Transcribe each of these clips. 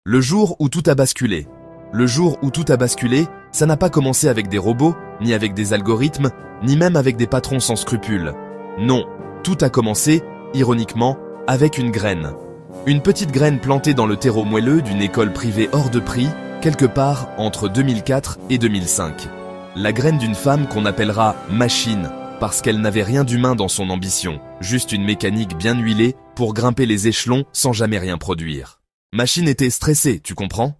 Le jour où tout a basculé. Le jour où tout a basculé, ça n'a pas commencé avec des robots, ni avec des algorithmes, ni même avec des patrons sans scrupules. Non, tout a commencé, ironiquement, avec une graine. Une petite graine plantée dans le terreau moelleux d'une école privée hors de prix, quelque part entre 2004 et 2005. La graine d'une femme qu'on appellera Machine, parce qu'elle n'avait rien d'humain dans son ambition, juste une mécanique bien huilée pour grimper les échelons sans jamais rien produire. Machine était stressée, tu comprends?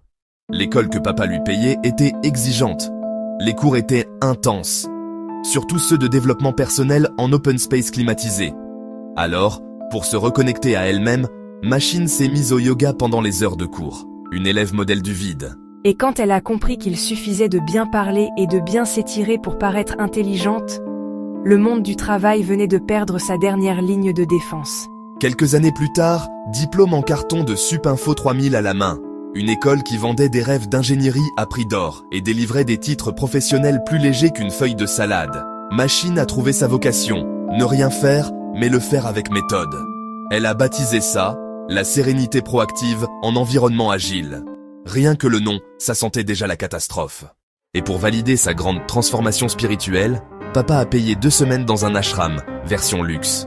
L'école que papa lui payait était exigeante. Les cours étaient intenses. Surtout ceux de développement personnel en open space climatisé. Alors, pour se reconnecter à elle-même, Machine s'est mise au yoga pendant les heures de cours. Une élève modèle du vide. Et quand elle a compris qu'il suffisait de bien parler et de bien s'étirer pour paraître intelligente, le monde du travail venait de perdre sa dernière ligne de défense. Quelques années plus tard, diplôme en carton de Supinfo 3000 à la main. Une école qui vendait des rêves d'ingénierie à prix d'or et délivrait des titres professionnels plus légers qu'une feuille de salade. Machine a trouvé sa vocation, ne rien faire, mais le faire avec méthode. Elle a baptisé ça, la sérénité proactive en environnement agile. Rien que le nom, ça sentait déjà la catastrophe. Et pour valider sa grande transformation spirituelle, papa a payé 2 semaines dans un ashram, version luxe.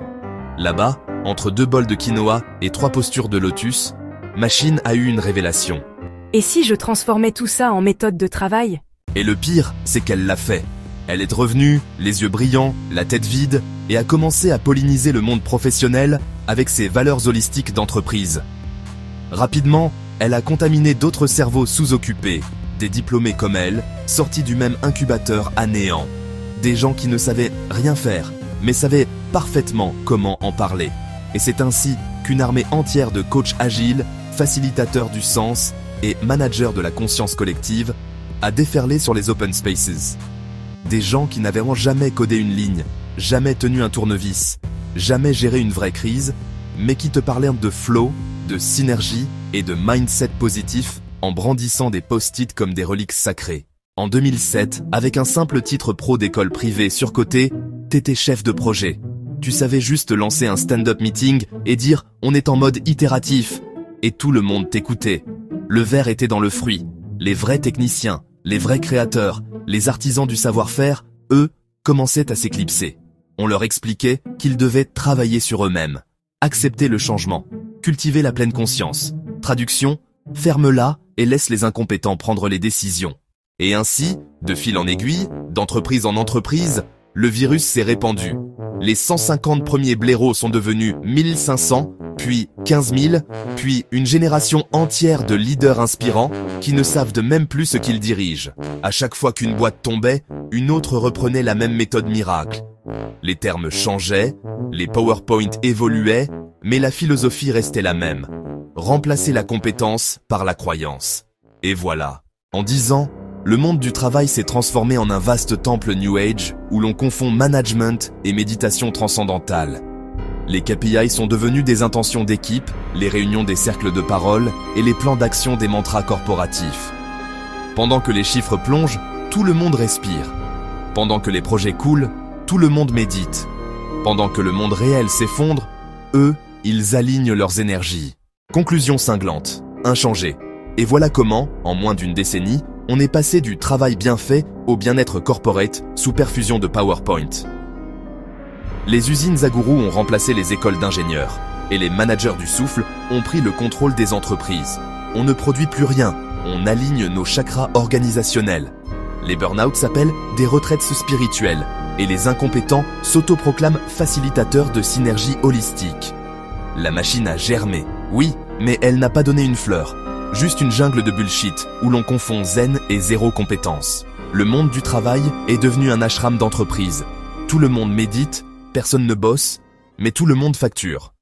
Là-bas, entre 2 bols de quinoa et 3 postures de lotus, Machine a eu une révélation. Et si je transformais tout ça en méthode de travail? Et le pire, c'est qu'elle l'a fait. Elle est revenue, les yeux brillants, la tête vide, et a commencé à polliniser le monde professionnel avec ses valeurs holistiques d'entreprise. Rapidement, elle a contaminé d'autres cerveaux sous-occupés, des diplômés comme elle, sortis du même incubateur à néant. Des gens qui ne savaient rien faire, mais savaient parfaitement comment en parler. Et c'est ainsi qu'une armée entière de coachs agiles, facilitateurs du sens et managers de la conscience collective a déferlé sur les open spaces. Des gens qui n'avaient jamais codé une ligne, jamais tenu un tournevis, jamais géré une vraie crise, mais qui te parlaient de flow, de synergie et de mindset positif en brandissant des post-it comme des reliques sacrées. En 2007, avec un simple titre pro d'école privée surcoté, t'étais chef de projet. Tu savais juste lancer un stand-up meeting et dire « on est en mode itératif » et tout le monde t'écoutait. Le verre était dans le fruit. Les vrais techniciens, les vrais créateurs, les artisans du savoir-faire, eux, commençaient à s'éclipser. On leur expliquait qu'ils devaient travailler sur eux-mêmes, accepter le changement, cultiver la pleine conscience. Traduction, ferme-la et laisse les incompétents prendre les décisions. Et ainsi, de fil en aiguille, d'entreprise en entreprise, le virus s'est répandu. Les 150 premiers blaireaux sont devenus 1500, puis 15 000, puis une génération entière de leaders inspirants qui ne savent de même plus ce qu'ils dirigent. À chaque fois qu'une boîte tombait, une autre reprenait la même méthode miracle. Les termes changeaient, les PowerPoint évoluaient, mais la philosophie restait la même. Remplacer la compétence par la croyance. Et voilà. En 10 ans, le monde du travail s'est transformé en un vaste temple New Age où l'on confond management et méditation transcendantale. Les KPI sont devenus des intentions d'équipe, les réunions des cercles de parole et les plans d'action des mantras corporatifs. Pendant que les chiffres plongent, tout le monde respire. Pendant que les projets coulent, tout le monde médite. Pendant que le monde réel s'effondre, eux, ils alignent leurs énergies. Conclusion cinglante, inchangée. Et voilà comment, en moins d'une décennie, on est passé du travail bien fait au bien-être corporate sous perfusion de PowerPoint. Les usines à gourous ont remplacé les écoles d'ingénieurs et les managers du souffle ont pris le contrôle des entreprises. On ne produit plus rien, on aligne nos chakras organisationnels. Les burn-out s'appellent des retraites spirituelles et les incompétents s'autoproclament facilitateurs de synergie holistique. La machine a germé, oui, mais elle n'a pas donné une fleur. Juste une jungle de bullshit où l'on confond zen et zéro compétence. Le monde du travail est devenu un ashram d'entreprise. Tout le monde médite, personne ne bosse, mais tout le monde facture.